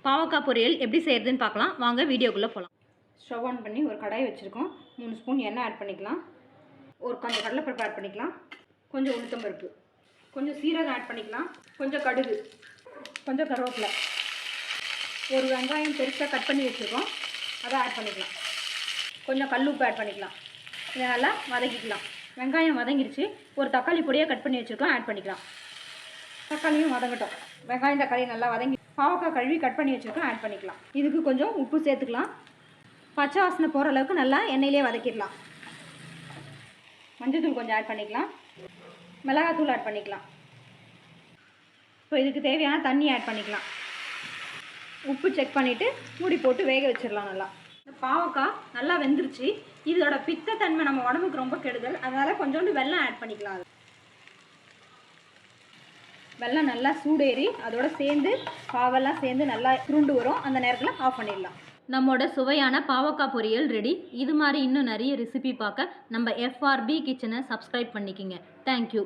பாவக்காய் பொரியல் எப்படி செய்கிறதுன்னு பார்க்கலாம் வாங்க வீடியோக்குள்ளே போகலாம். ஸ்டவ் ஆன் பண்ணி ஒரு கடாய் வச்சுருக்கோம். 3 ஸ்பூன் எண்ணெய் ஆட் பண்ணிக்கலாம். கொஞ்சம் கடலைப்பருப்பு ஆட் பண்ணிக்கலாம். கொஞ்சம் உளுத்தம்பருப்பு, கொஞ்சம் சீரகம் ஆட் பண்ணிக்கலாம். கொஞ்சம் கடுகு, கொஞ்சம் கருவேப்பிலை, ஒரு வெங்காயம் பெருசாக கட் பண்ணி வச்சுருக்கோம், அதை ஆட் பண்ணிக்கலாம். கொஞ்சம் கல்லுப்பு ஆட் பண்ணிக்கலாம். இதை நல்லா வதக்கிக்கலாம். வெங்காயம் வதங்கிடுச்சு. ஒரு தக்காளி பொடியாக கட் பண்ணி வச்சுருக்கோம், ஆட் பண்ணிக்கலாம். தக்காளியும் வதங்கட்டும். வெங்காயம் தக்காளி நல்லா வதங்கி பாவக்காய் கழுவி கட் பண்ணி வச்சுருக்கோம், ஆட் பண்ணிக்கலாம். இதுக்கு கொஞ்சம் உப்பு சேர்த்துக்கலாம். பச்சை வாசனை போகிற அளவுக்கு நல்லா எண்ணெயிலே வதக்கிடலாம். மஞ்சள்தூள் கொஞ்சம் ஆட் பண்ணிக்கலாம். மிளகாத்தூள் ஆட் பண்ணிக்கலாம். இப்போ இதுக்கு தேவையான தண்ணி ஆட் பண்ணிக்கலாம். உப்பு செக் பண்ணிவிட்டு மூடி போட்டு வேக வச்சிடலாம். நல்லா இந்த பாவக்காய் நல்லா வெந்துருச்சு. இதோட பித்தத்தன்மை நம்ம உடம்புக்கு ரொம்ப கெடுதல். அதனால் கொஞ்சோண்டு வெல்லம் ஆட் பண்ணிக்கலாம். வெல்லம் நல்லா சூடேறி அதோட சேர்ந்து பாவெல்லாம் சேர்ந்து நல்லா சுருண்டு வரும். அந்த நேரத்தில் ஆஃப் பண்ணிடலாம். நம்மளோட சுவையான பாவக்காய் பொரியல் ரெடி. இது மாதிரி இன்னும் நிறைய ரெசிபி பார்க்க நம்ம FRB கிச்சனை சப்ஸ்கிரைப் பண்ணிக்கோங்க. தேங்க்யூ.